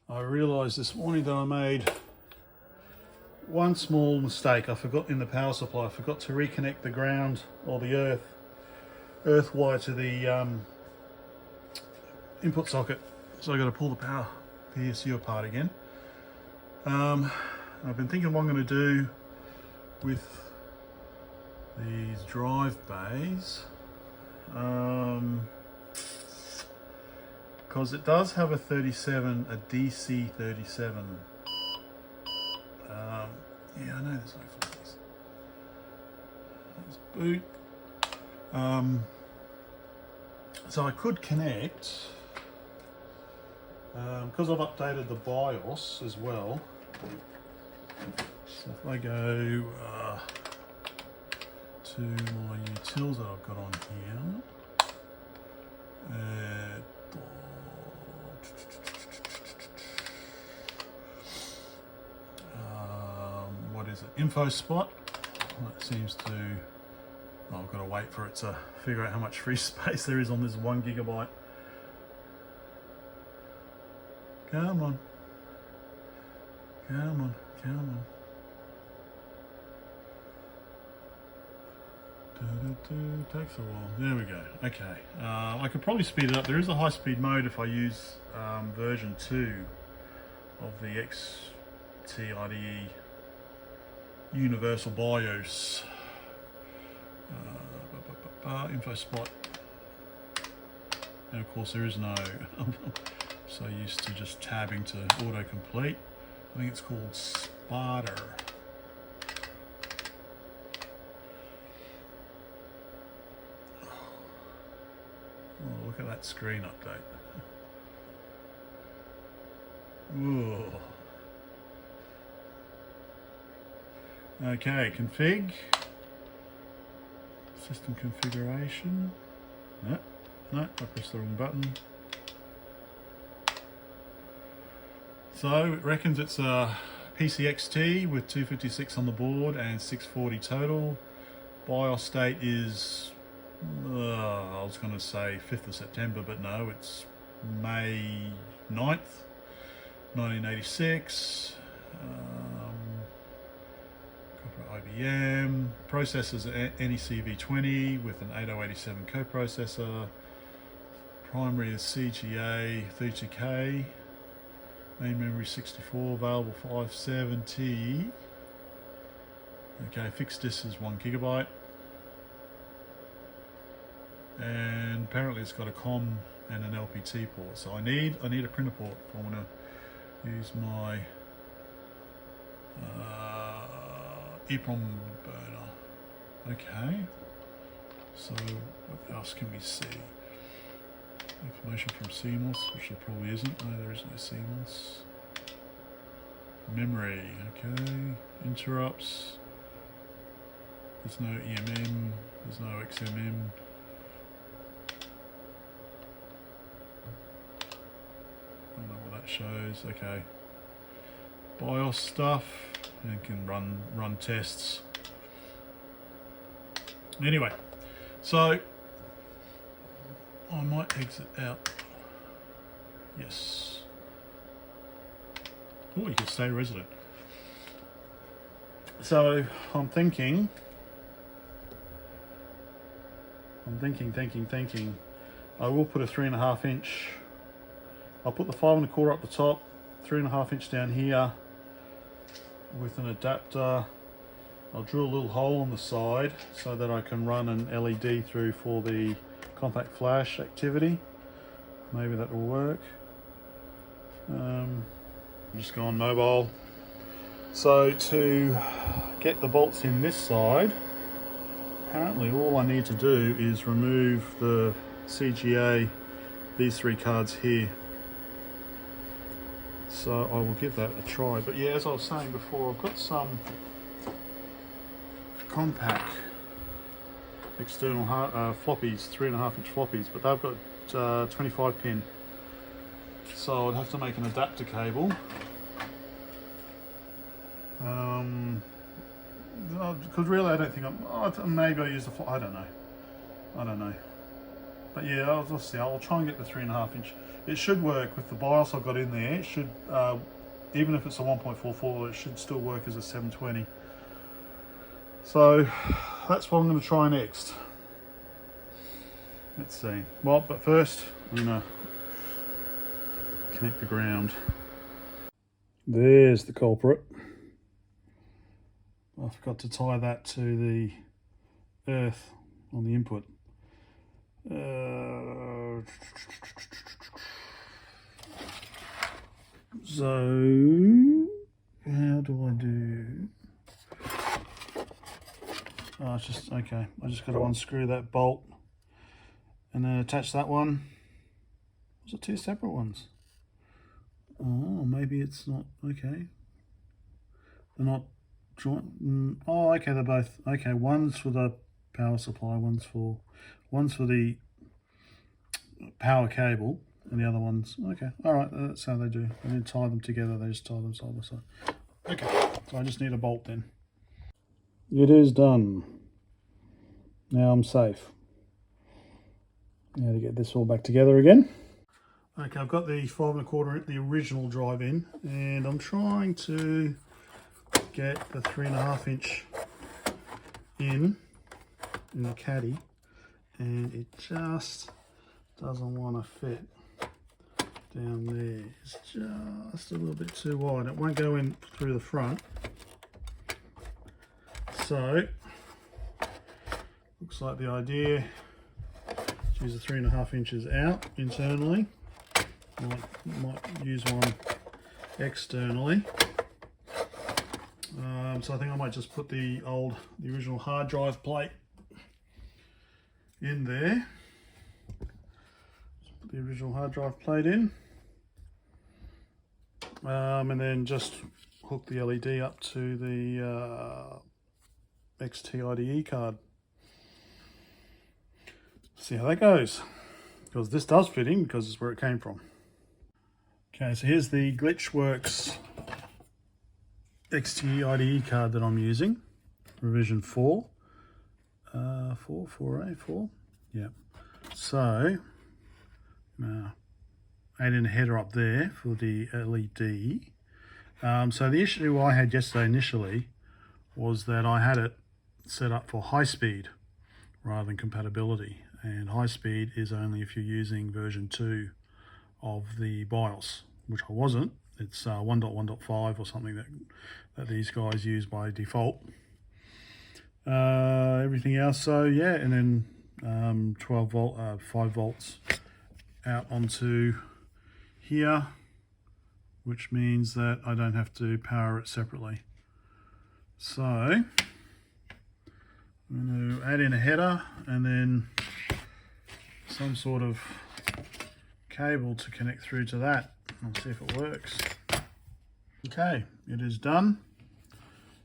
I realised this morning that I made one small mistake. I forgot in the power supply, I forgot to reconnect the ground or the earth wire to the input socket. So I got to pull the power PSU apart again. I've been thinking what I'm going to do with these drive bays, because it does have a 37, a DC 37. Yeah, I know there's no floppies. There's boot. So I could connect, because I've updated the BIOS as well. So if I go to my utils that I've got on here, what is it? Info spot. That seems to. Oh, I've got to wait for it to figure out how much free space there is on this 1 gigabyte. Come on. Come on. Come on. Takes a while. There we go. Okay. I could probably speed it up. There is a high-speed mode if I use version 2 of the XT IDE Universal BIOS. Info spot. And of course there is no. I'm so used to just tabbing to autocomplete. I think it's called Spotter. Oh, look at that screen update. Ooh. Okay, config. System configuration. No, I pressed the wrong button. So it reckons it's a PCXT with 256 on the board and 640 total. BIOS date is, I was going to say 5th of September, but no, it's May 9th, 1986. IBM. Processors NEC V20 with an 8087 coprocessor. Primary is CGA 32K. Main memory 64, available 570. Okay, fixed disk is 1 gigabyte. And apparently it's got a COM and an LPT port. So I need a printer port if I want to use my EEPROM burner. Okay, so what else can we see? Information from CMOS, which there probably isn't. No, there is no CMOS. Memory, okay. Interrupts. There's no EMM, there's no XMM. I don't know what that shows. Okay. BIOS stuff. And can run tests. Anyway, so I might exit out. Yes. Oh, you can stay resident. So I'm thinking. I will put a 3.5 inch. I'll put the 5 1/4 up the top, 3.5 inch down here. With an adapter. I'll drill a little hole on the side so that I can run an LED through for the compact flash activity. Maybe that will work. I'm just go on mobile. So to get the bolts in this side, apparently all I need to do is remove the CGA, these 3 cards here. So I will give that a try. But yeah, as I was saying before, I've got some compact external floppies, 3.5 inch floppies, but they've got 25 pin. So I'd have to make an adapter cable. Because really I don't think maybe I use the I don't know. But yeah, I'll see. I'll try and get the 3.5 inch. It should work with the BIOS I've got in there. It should, even if it's a 1.44, it should still work as a 720. So that's what I'm going to try next. Let's see. Well, but first I'm going to connect the ground. There's the culprit. I forgot to tie that to the earth on the input. So how do I do? Oh, it's just okay. I just got to unscrew that bolt and then attach that one. Was it two separate ones? Oh, maybe it's not. Okay, they're not joint. Oh, okay, they're both okay. One's for the power supply. One's for the power cable, and the other one's okay. All right, that's how they do. They didn't tie them together. They just tie them side by side. Okay, so I just need a bolt then. It is done. Now I'm safe. Now to get this all back together again. Okay, I've got the 5.25, the original drive in, and I'm trying to get the 3.5 inch in the caddy, and it just doesn't want to fit down there. It's just a little bit too wide. It won't go in through the front. So, looks like the idea is use the 3.5 inches out internally. Might use one externally. So I think I might just put the original hard drive plate in there. Just put the original hard drive plate in, and then just hook the LED up to the XT IDE card. See how that goes, because this does fit in because it's where it came from. Okay, so here's the Glitchworks XT IDE card that I'm using, revision 4. 4A4, yeah. So, add in a header up there for the LED. So the issue I had yesterday initially was that I had it set up for high speed rather than compatibility, and high speed is only if you're using version 2 of the BIOS, which I wasn't. It's 1.1.5 or something that these guys use by default. Everything else, so yeah, and then 12 volt, 5 volts out onto here, which means that I don't have to power it separately. So I'm going to add in a header and then some sort of cable to connect through to that. I'll see if it works. Okay, it is done.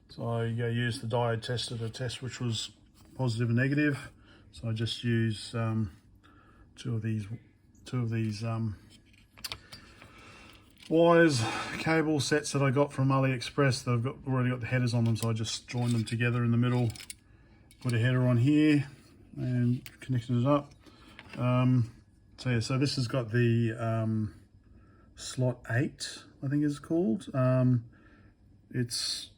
So I used the diode tester to test which was positive and negative. So I just use two of these wires, cable sets that I got from AliExpress. They've already got the headers on them, so I just joined them together in the middle, put a header on here and connected it up. So yeah, so this has got the slot 8, I think it's called. It's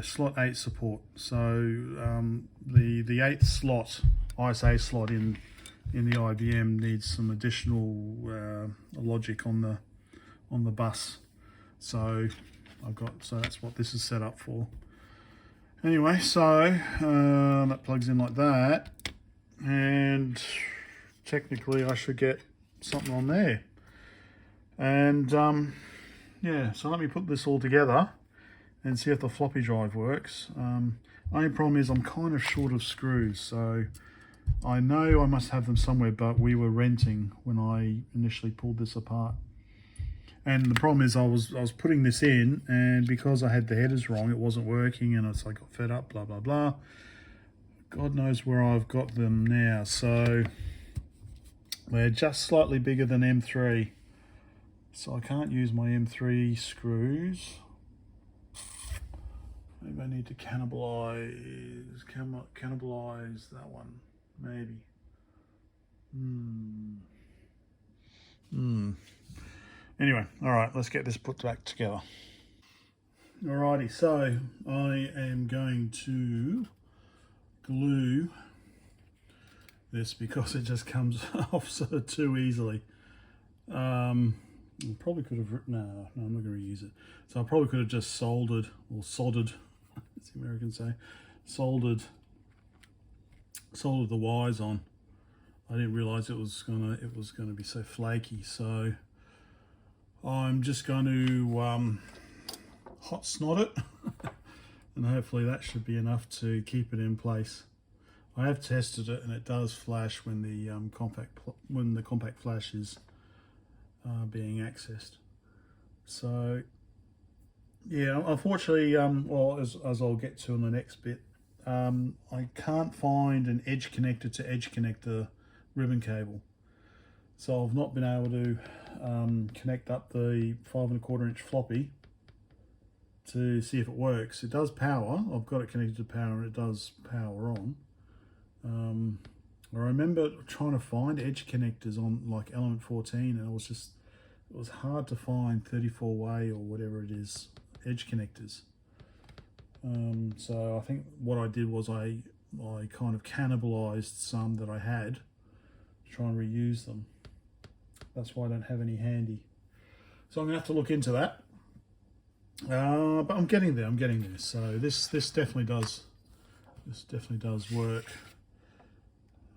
slot 8 support. So the 8th slot, ISA slot in the IBM needs some additional logic on the bus. So so that's what this is set up for. Anyway, so that plugs in like that, and technically I should get something on there. And yeah, so let me put this all together and see if the floppy drive works. Only problem is I'm kind of short of screws, so I know I must have them somewhere, but we were renting when I initially pulled this apart. And the problem is I was putting this in, and because I had the headers wrong, it wasn't working, and I got fed up, blah, blah, blah. God knows where I've got them now. So they're just slightly bigger than M3. So I can't use my M3 screws. Maybe I need to cannibalize that one. Maybe. Anyway, all right, let's get this put back together. Alrighty, so I am going to glue this because it just comes off so too easily. I probably could have written, no, I'm not going to reuse it. So I probably could have just soldered or soldered, as the Americans say, soldered the wires on. I didn't realize it was gonna be so flaky. So I'm just going to hot snot it, and hopefully that should be enough to keep it in place. I have tested it, and it does flash when the compact flash is being accessed. So yeah, unfortunately, well, as I'll get to in the next bit, I can't find an edge connector to edge connector ribbon cable. So I've not been able to connect up the 5 1/4 inch floppy to see if it works. It does power. I've got it connected to power, and it does power on. I remember trying to find edge connectors on like element 14, and it was hard to find 34-way or whatever it is edge connectors. So I think what I did was I kind of cannibalized some that I had to try and reuse them. That's why I don't have any handy. So I'm gonna have to look into that. But I'm getting there. So this definitely does. This definitely does work.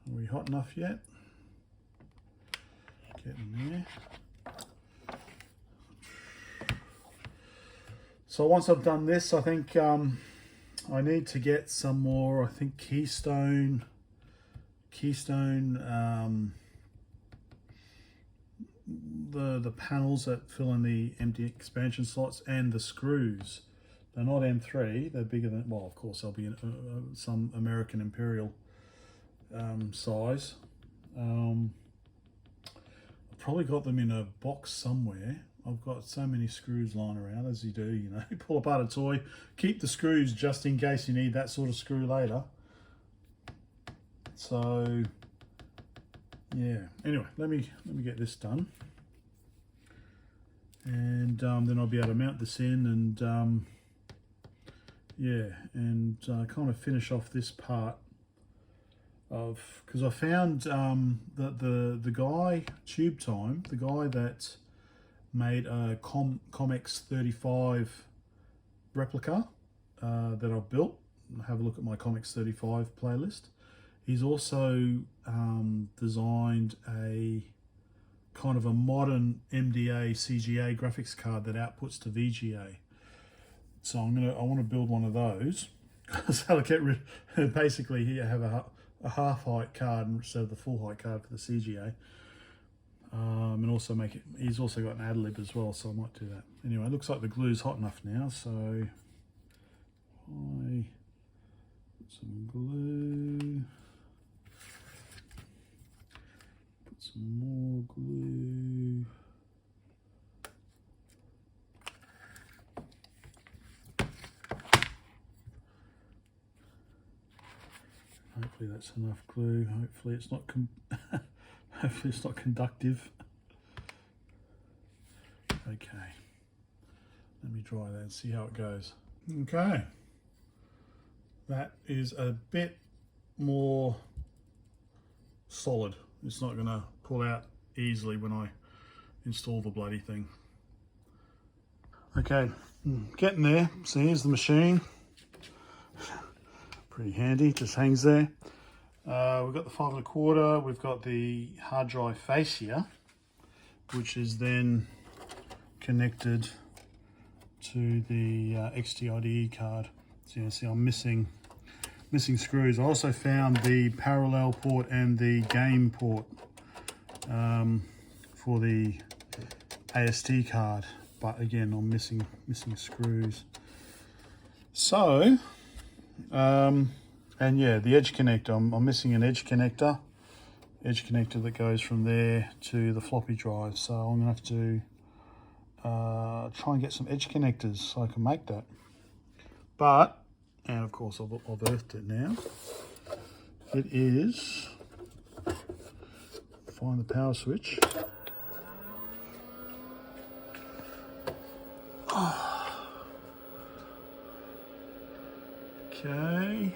Are we hot enough yet? Getting there. So once I've done this, I think I need to get some more. I think keystone. The panels that fill in the empty expansion slots and the screws. They're not M3, they're bigger than, well, of course they'll be some American Imperial size. I've probably got them in a box somewhere. I've got so many screws lying around, as you do, you know. You pull apart a toy, keep the screws just in case you need that sort of screw later. So yeah, anyway, let me get this done, and then I'll be able to mount this in, and yeah, and kind of finish off this part of, because I found that the guy Tube Time, the guy that made a Comex 35 replica that I've built. Have a look at my Comex 35 playlist. He's also designed a kind of a modern MDA CGA graphics card that outputs to VGA. So I want to build one of those. So I'll get rid. Basically, here I have a half height card instead of the full height card for the CGA. And also make it. He's also got an ad lib as well, so I might do that. Anyway, it looks like the glue's hot enough now. So I put some glue. Some more glue. Hopefully that's enough glue. Hopefully it's not hopefully it's not conductive. Okay. Let me dry that and see how it goes. Okay. That is a bit more solid. It's not going to pull out easily when I install the bloody thing. Okay, getting there. So here's the machine. Pretty handy, just hangs there. We've got the 5 1/4. We've got the hard drive face here, which is then connected to the XT-IDE card. So you see I'm missing screws. I also found the parallel port and the game port for the AST card, but again I'm missing screws. So and yeah, the edge connector, I'm missing an edge connector that goes from there to the floppy drive. So I'm gonna have to try and get some edge connectors so I can make that. But, and of course I've earthed it now. It is find the power switch. Okay.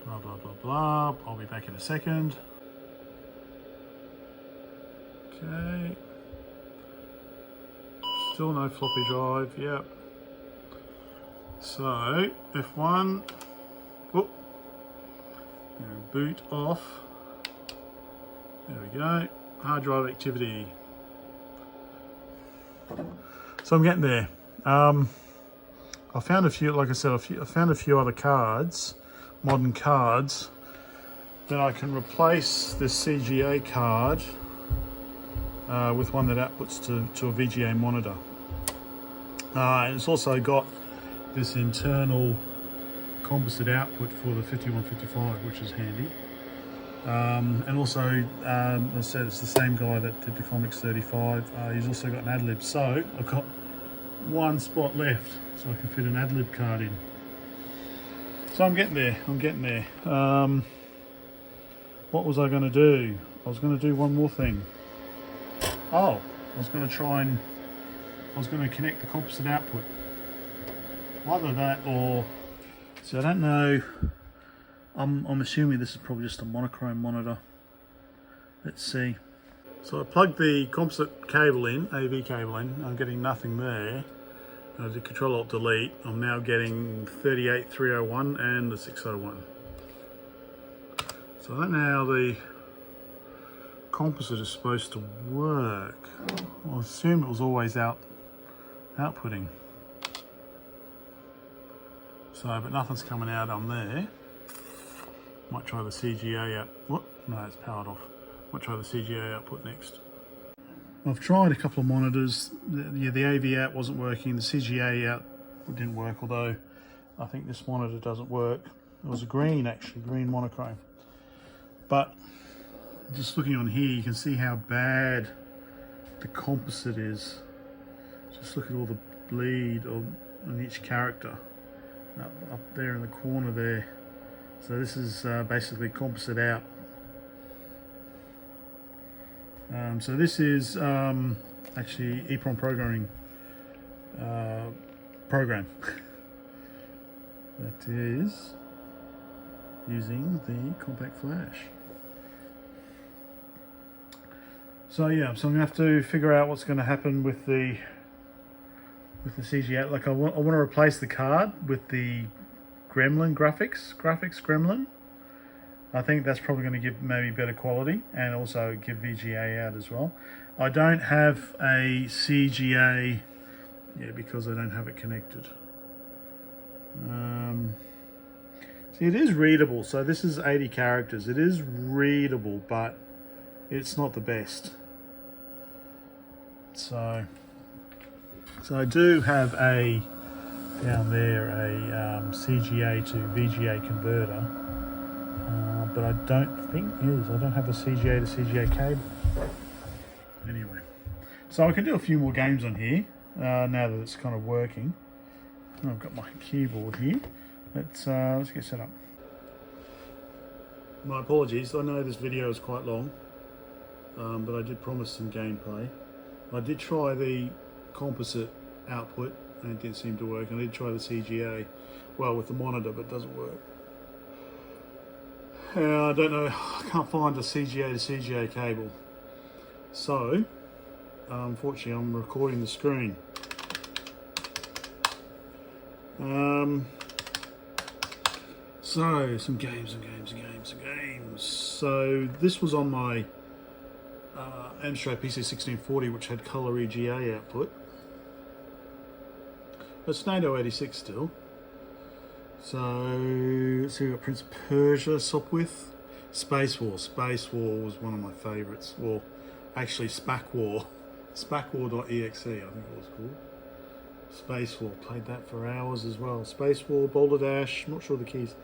Blah, blah, blah, blah. I'll be back in a second. Okay. Still no floppy drive, yep. So, F1. Whoop. Boot off. There we go. Hard drive activity. So I'm getting there. I found a few, like I said, I found a few other cards, modern cards, that I can replace this CGA card with one that outputs to a VGA monitor. And it's also got this internal composite output for the 5155, which is handy. And also, as I said, it's the same guy that did the Comics 35. He's also got an ad-lib. So I've got one spot left, so I can fit an ad-lib card in. So I'm getting there, what was I going to do? I was going to do one more thing. Oh, I was going to connect the composite output. Either that or, so I don't know, I'm assuming this is probably just a monochrome monitor. Let's see. So I plugged the composite cable in, AV cable in, I'm getting nothing there. I did Control-Alt-Delete, I'm now getting 38301 and the 601. So I don't know how the composite is supposed to work. I assume it was always outputting. So, but nothing's coming out on there. Might try the CGA out. What? No, it's powered off. Might try the CGA output next. I've tried a couple of monitors. The AV out wasn't working. The CGA out didn't work, although I think this monitor doesn't work. It was a green, actually, green monochrome. But just looking on here, you can see how bad the composite is. Just look at all the bleed on each character. Up there in the corner there. So this is basically composite out. So this is actually EEPROM programming program that is using the compact flash. So yeah, so I'm gonna have to figure out what's going to happen with the CGA. Like I want to replace the card with the Gremlin graphics Gremlin. I think that's probably going to give maybe better quality and also give VGA out as well. I don't have a CGA, yeah, because I don't have it connected. See, it is readable. So this is 80 characters. It is readable, but it's not the best. So I do have down there a CGA to VGA converter. But I don't think I don't have a CGA to CGA cable. Anyway, so I can do a few more games on here now that it's kind of working. I've got my keyboard here. Let's get set up. My apologies. I know this video is quite long, but I did promise some gameplay. I did try the composite output and it didn't seem to work. And I did try the CGA, well, with the monitor, but it doesn't work. I don't know, I can't find a CGA to CGA cable. So, unfortunately I'm recording the screen. So, some games. So, this was on my Amstrad PC1640, which had colour EGA output. It's NATO 86 still. So, let's see, we've got Prince of Persia, Sopwith, Space War. Space War was one of my favourites. Well, actually, Spac War. Spacwar.exe, I think it was called. Space War, played that for hours as well. Space War, Boulder Dash, not sure the keys.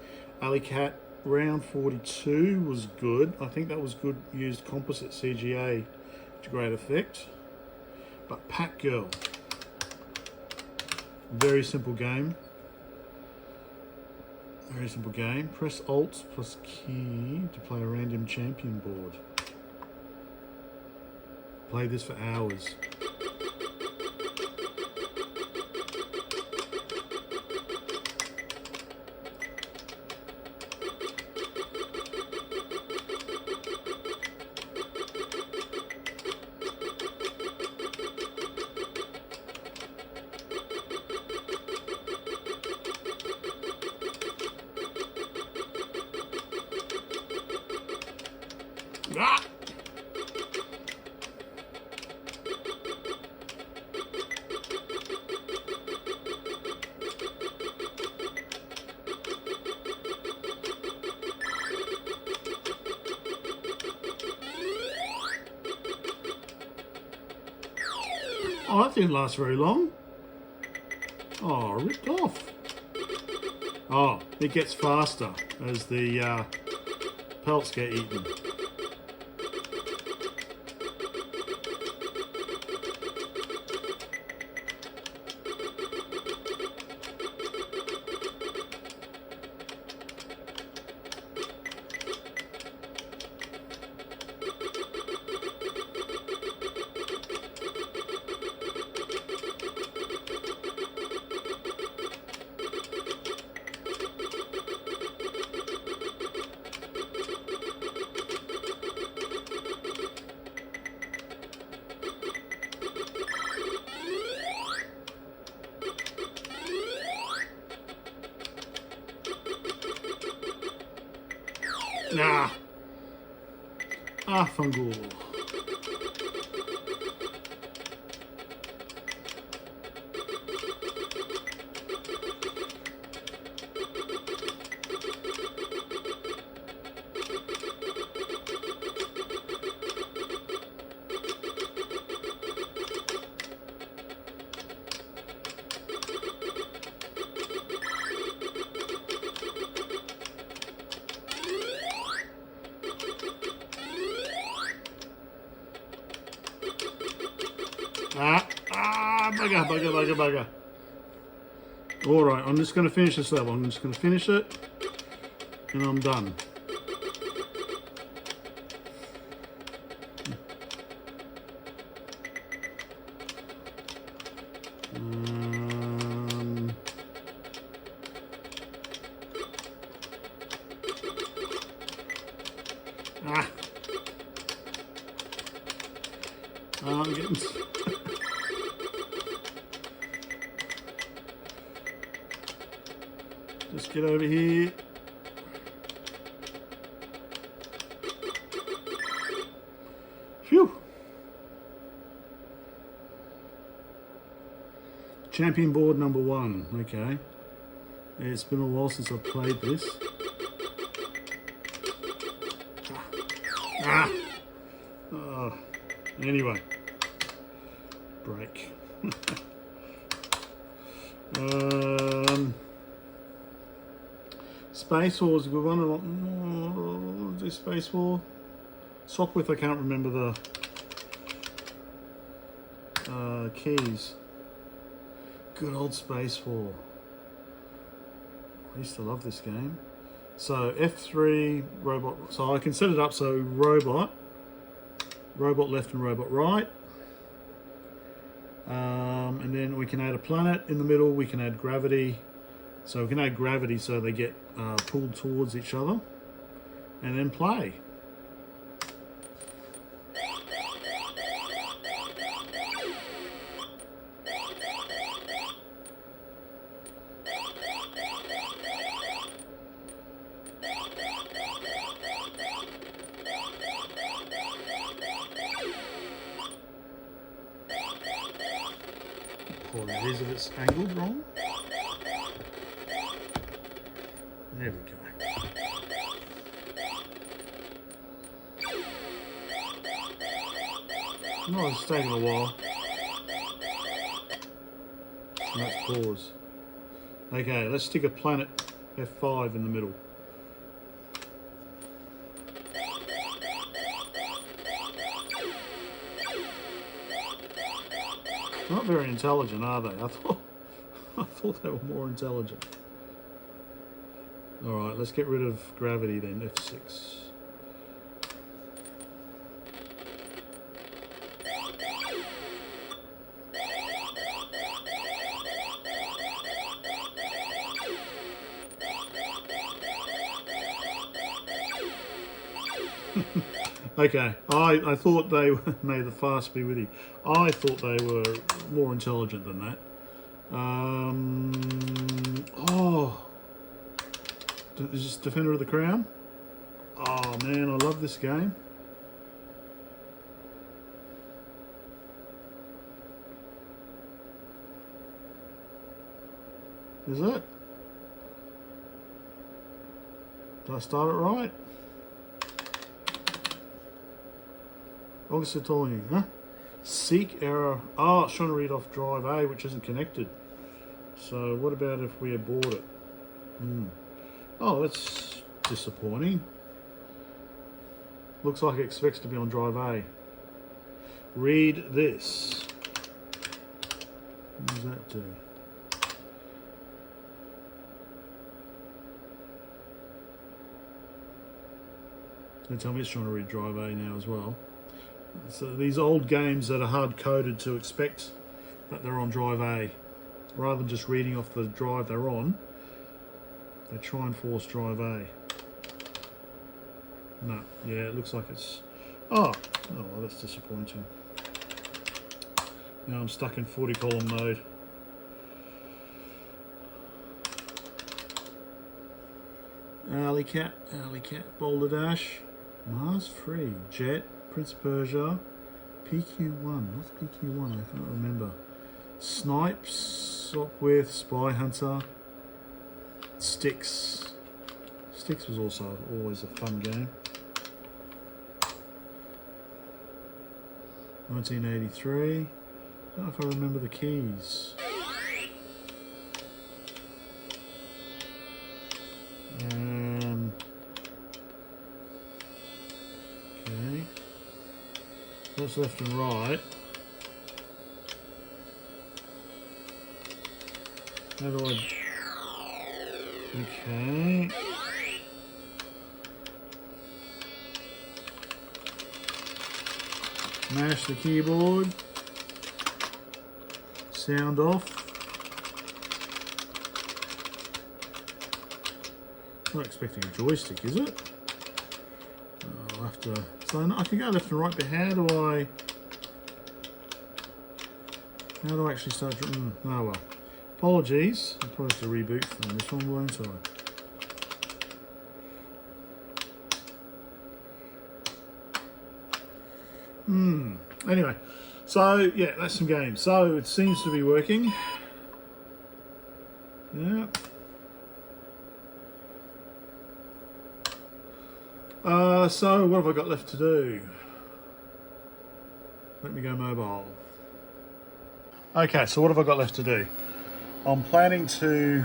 Alley Cat, Round 42 was good. I think that was good, used composite CGA to great effect. But Pat Girl, very simple game. Very simple game. Press Alt plus key to play a random champion board. Play this for hours. Ah! Oh, that didn't last very long. Oh, ripped off. Oh, it gets faster as the pelts get eaten. Nah. Fungal. Bugger. Alright, I'm just going to finish this level. I'm just going to finish it and I'm done. I'm getting... Just get over here. Phew. Champion board number 1. Okay. It's been a while since I've played this. Oh. Anyway. Break. Space War is a good one. Do Space War. Sockwith, I can't remember the keys. Good old Space War. I used to love this game. So F3, robot. So I can set it up so robot left and robot right. And then we can add a planet in the middle. We can add gravity. So we can add gravity so they get pulled towards each other, and then play. Or it is if it's angled wrong. There we go. No, it's taking a while. Let's pause. Okay, let's stick a planet F5 in the middle. Not very intelligent, are they? I thought they were more intelligent. Alright, let's get rid of gravity then, F6. Okay, I thought they were, may the fast be with you. I thought they were more intelligent than that. Oh, is this Defender of the Crown? Oh man, I love this game. Is it? Did I start it right? August telling you, huh? Seek error. Oh, it's trying to read off drive A, which isn't connected. So what about if we abort it? Oh, that's disappointing. Looks like it expects to be on drive A. Read this. What does that do? Don't tell me it's trying to read drive A now as well. So these old games that are hard-coded to expect that they're on drive A, rather than just reading off the drive they're on, they try and force drive A. No, yeah, it looks like it's... Oh, well, that's disappointing. Now I'm stuck in 40 column mode. Alley Cat, Boulder Dash, Mars Free, Jet, Prince of Persia, PQ1, what's PQ1? I can't remember. Snipes, Sopwith, Spy Hunter, Sticks. Sticks was also always a fun game. 1983. I don't know if I remember the keys. Okay. What's left and right? How do I... Okay. Mash the keyboard. Sound off. Not expecting a joystick, is it? I'll have to... So I can go left and right, but how do I actually start... Oh well. Apologies. I'll probably have to reboot from this one, won't I? Anyway, so yeah, that's some games. So it seems to be working. Yeah. So what have I got left to do? Let me go mobile. Okay, so what have I got left to do? I'm planning to,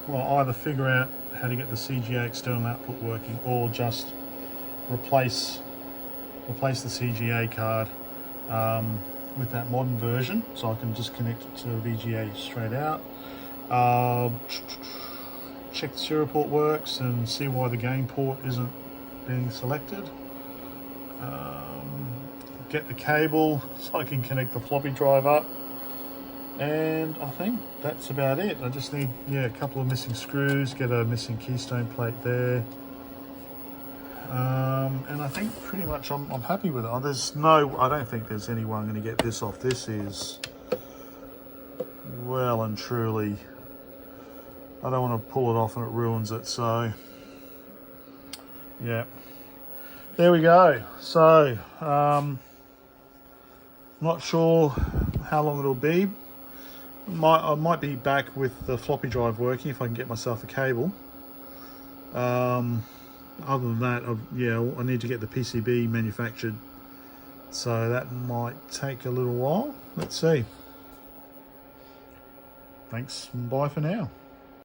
well, either figure out how to get the CGA external output working, or just replace the CGA card with that modern version, so I can just connect it to VGA straight out. Check the serial port works and see why the game port isn't being selected. Get the cable so I can connect the floppy drive up, and I think that's about it. I just need, yeah, a couple of missing screws, get a missing keystone plate there, and I think pretty much I'm happy with it. I don't think there's any way I'm going to get this off. This is well and truly, I don't want to pull it off and it ruins it. So yeah, there we go. So not sure how long it'll be. I might be back with the floppy drive working if I can get myself a cable. Other than that, I need to get the PCB manufactured, so that might take a little while. Let's see. Thanks, bye for now.